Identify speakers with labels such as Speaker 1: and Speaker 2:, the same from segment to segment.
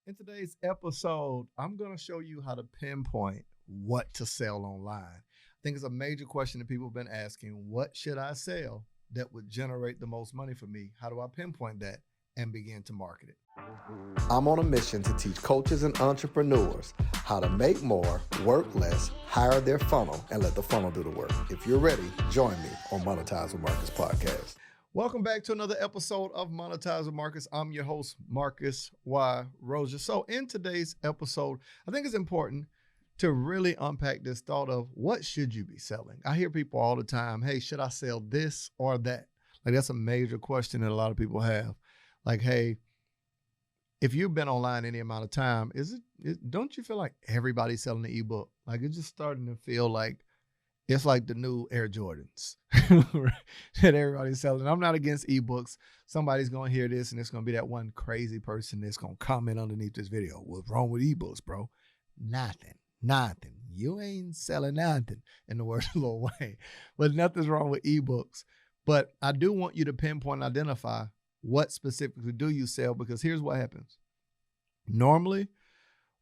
Speaker 1: In today's episode, I'm going to show you how to pinpoint what to sell online. I think it's a major question that people have been asking. What should I sell that would generate the most money for me? How do I pinpoint that and begin to market it?
Speaker 2: I'm on a mission to teach coaches and entrepreneurs how to make more, work less, hire their funnel, and let the funnel do the work. If you're ready, join me on Monetize with Marcus podcast.
Speaker 1: Welcome back to another episode of Monetize with Marcus. I'm your host, Marcus Y. Rozier. So in today's episode, I think it's important to really unpack this thought of what should you be selling? I hear people all the time, hey, should I sell this or that? Like that's a major question that a lot of people have. Like, hey, if you've been online any amount of time, don't you feel like everybody's selling the ebook? Like it's just starting to feel like it's like the new Air Jordans that everybody's selling. I'm not against ebooks. Somebody's going to hear this and it's going to be that one crazy person that's going to comment underneath this video. What's wrong with ebooks, bro? Nothing. You ain't selling nothing, in the words of Lil Wayne. But nothing's wrong with ebooks. But I do want you to pinpoint and identify what specifically do you sell, because here's what happens. Normally,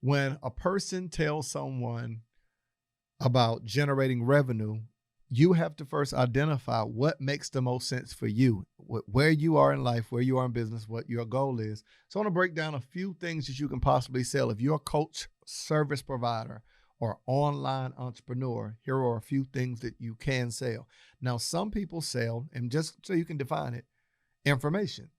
Speaker 1: when a person tells someone about generating revenue, you have to first identify what makes the most sense for you, where you are in life, where you are in business, what your goal is. So I want to break down a few things that you can possibly sell. If you're a coach, service provider, or online entrepreneur, here are a few things that you can sell. Now, some people sell, and just so you can define it, information.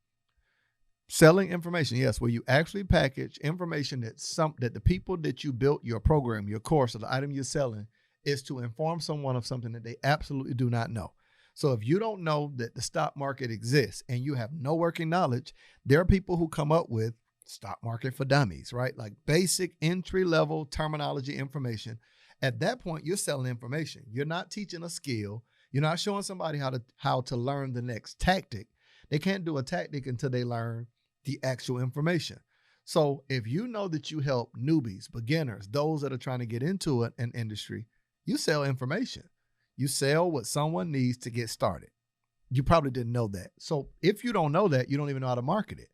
Speaker 1: Selling information, yes, where you actually package information that the people that you built your program, your course, or the item you're selling is to inform someone of something that they absolutely do not know. So if you don't know that the stock market exists and you have no working knowledge, there are people who come up with stock market for dummies, right? Like basic entry-level terminology information. At that point, you're selling information. You're not teaching a skill. You're not showing somebody how to learn the next tactic. They can't do a tactic until they learn the actual information. So if you know that you help newbies, beginners, those that are trying to get into an industry, you sell information. You sell what someone needs to get started. You probably didn't know that. So if you don't know that, you don't even know how to market it.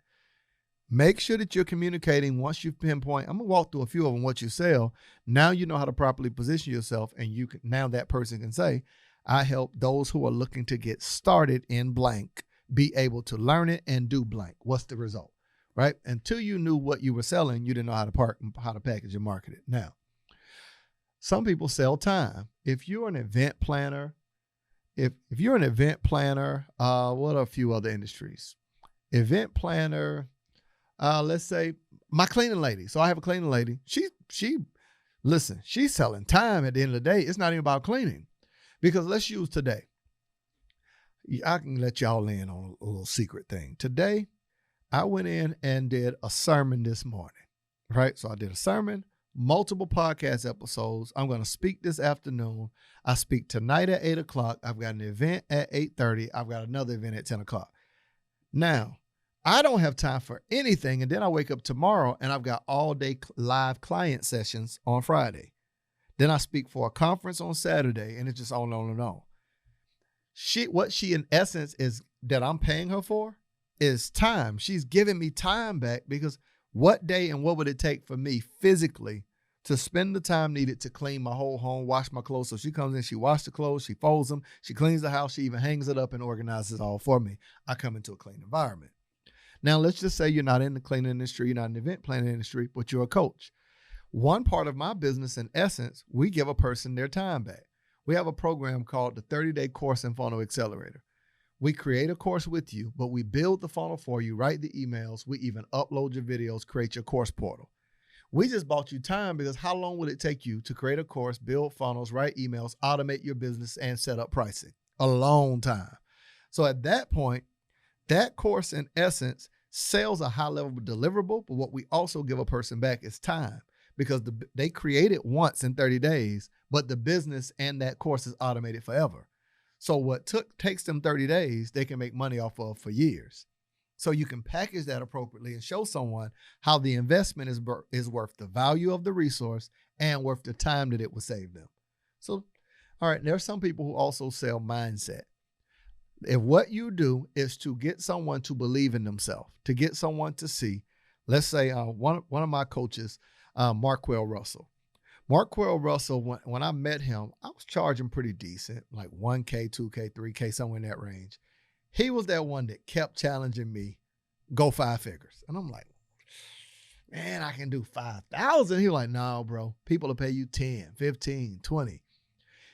Speaker 1: Make sure that you're communicating once you pinpoint. I'm going to walk through a few of them, what you sell. Now you know how to properly position yourself, and now that person can say, I help those who are looking to get started in blank be able to learn it and do blank. What's the result, right? Until you knew what you were selling, you didn't know how to package and market it. Now, some people sell time. If you're an event planner, what are a few other industries? Event planner, let's say my cleaning lady. So I have a cleaning lady. She's selling time at the end of the day. It's not even about cleaning, because let's use today. I can let y'all in on a little secret thing. Today, I went in and did a sermon this morning, right? So I did a sermon, multiple podcast episodes. I'm going to speak this afternoon. I speak tonight at 8 o'clock. I've got an event at 8:30. I've got another event at 10 o'clock. Now, I don't have time for anything. And then I wake up tomorrow and I've got all day live client sessions on Friday. Then I speak for a conference on Saturday, and it's just on and on and on. What she in essence is that I'm paying her for is time. She's giving me time back, because what day and what would it take for me physically to spend the time needed to clean my whole home, wash my clothes? So she comes in, she washes the clothes, she folds them, she cleans the house, she even hangs it up and organizes it all for me. I come into a clean environment. Now, let's just say you're not in the cleaning industry, you're not in the event planning industry, but you're a coach. One part of my business, in essence, we give a person their time back. We have a program called the 30-Day Course and Funnel Accelerator. We create a course with you, but we build the funnel for you, write the emails, we even upload your videos, create your course portal. We just bought you time, because how long would it take you to create a course, build funnels, write emails, automate your business, and set up pricing? A long time. So at that point, that course in essence sells a high level deliverable, but what we also give a person back is time, because they create it once in 30 days, but the business and that course is automated forever. So what takes them 30 days, they can make money off of for years. So you can package that appropriately and show someone how the investment is worth the value of the resource and worth the time that it will save them. So, all right, there are some people who also sell mindset. If what you do is to get someone to believe in themselves, to get someone to see, let's say one of my coaches, Marquell Russell. Marquell Russell, when I met him, I was charging pretty decent, like 1K, 2K, 3K, somewhere in that range. He was that one that kept challenging me, go 5 figures. And I'm like, man, I can do 5,000. He was like, no, bro, people will pay you 10, 15, 20.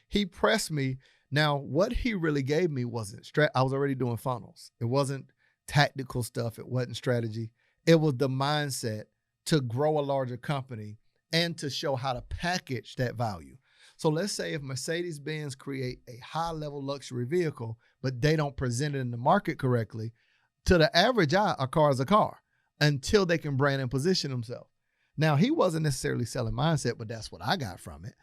Speaker 1: He pressed me. Now, what he really gave me wasn't I was already doing funnels. It wasn't tactical stuff. It wasn't strategy. It was the mindset to grow a larger company and to show how to package that value. So let's say if Mercedes-Benz create a high-level luxury vehicle, but they don't present it in the market correctly, to the average eye, a car is a car until they can brand and position themselves. Now, he wasn't necessarily selling mindset, but that's what I got from it,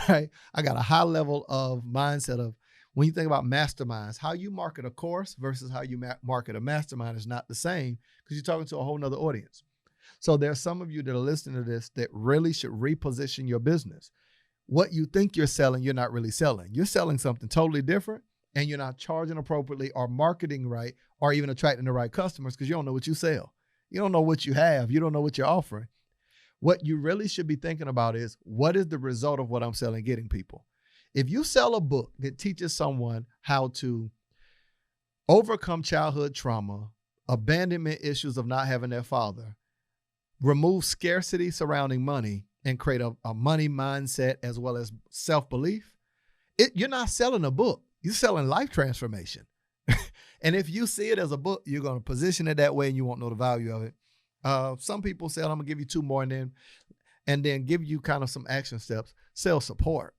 Speaker 1: right? I got a high level of mindset of when you think about masterminds, how you market a course versus how you market a mastermind is not the same because you're talking to a whole nother audience. So there's some of you that are listening to this that really should reposition your business. What you think you're selling, you're not really selling. You're selling something totally different, and you're not charging appropriately or marketing right or even attracting the right customers because you don't know what you sell. You don't know what you have. You don't know what you're offering. What you really should be thinking about is, what is the result of what I'm selling getting people? If you sell a book that teaches someone how to overcome childhood trauma, abandonment issues of not having their father, remove scarcity surrounding money, and create a money mindset as well as self-belief, you're not selling a book. You're selling life transformation. And if you see it as a book, you're going to position it that way and you won't know the value of it. Some people say, I'm going to give you 2 more and then give you kind of some action steps. Sell support.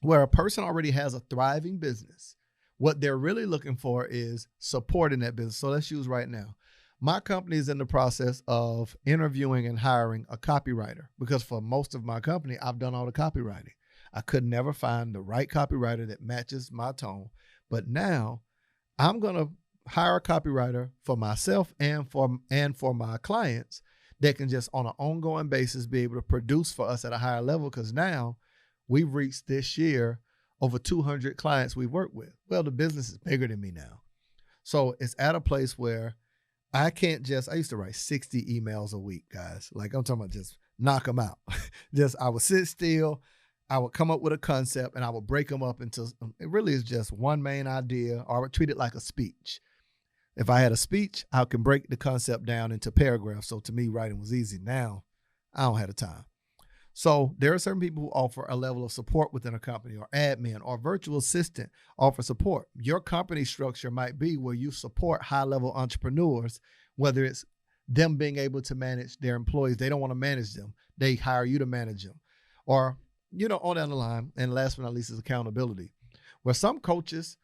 Speaker 1: Where a person already has a thriving business, what they're really looking for is support in that business. So let's use right now. My company is in the process of interviewing and hiring a copywriter because for most of my company, I've done all the copywriting. I could never find the right copywriter that matches my tone. But now I'm going to hire a copywriter for myself and for my clients that can just on an ongoing basis be able to produce for us at a higher level because now we've reached this year over 200 clients we've worked with. Well, the business is bigger than me now. So it's at a place where I used to write 60 emails a week, guys. Like I'm talking about just knock them out. I would sit still. I would come up with a concept and I would break them up into, it really is just one main idea, or I would treat it like a speech. If I had a speech, I can break the concept down into paragraphs. So to me, writing was easy. Now, I don't have the time. So there are certain people who offer a level of support within a company, or admin or virtual assistant offer support. Your company structure might be where you support high-level entrepreneurs, whether it's them being able to manage their employees. They don't want to manage them. They hire you to manage them. Or, on down the line. And last but not least is accountability. Where some coaches,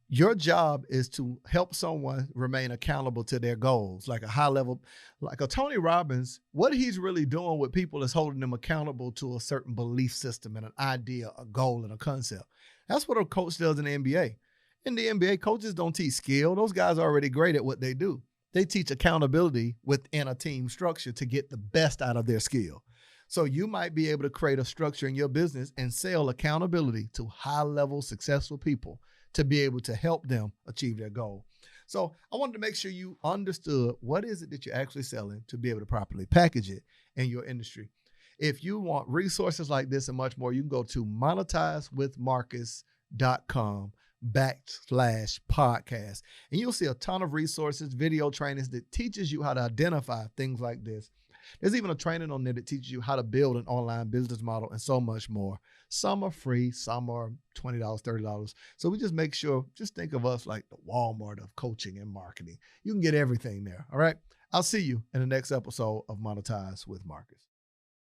Speaker 1: your job is to help someone remain accountable to their goals, like a high level, like a Tony Robbins. What he's really doing with people is holding them accountable to a certain belief system and an idea, a goal, and a concept. That's what a coach does in the NBA. In the NBA, coaches don't teach skill. Those guys are already great at what they do. They teach accountability within a team structure to get the best out of their skill. So you might be able to create a structure in your business and sell accountability to high-level successful people to be able to help them achieve their goal. So I wanted to make sure you understood what is it that you're actually selling to be able to properly package it in your industry. If you want resources like this and much more, you can go to monetizewithmarcus.com/podcast. And you'll see a ton of resources, video trainings that teaches you how to identify things like this. There's even a training on there that teaches you how to build an online business model and so much more. Some are free, some are $20, $30. So we just make sure, just think of us like the Walmart of coaching and marketing. You can get everything there, all right? I'll see you in the next episode of Monetize with Marcus.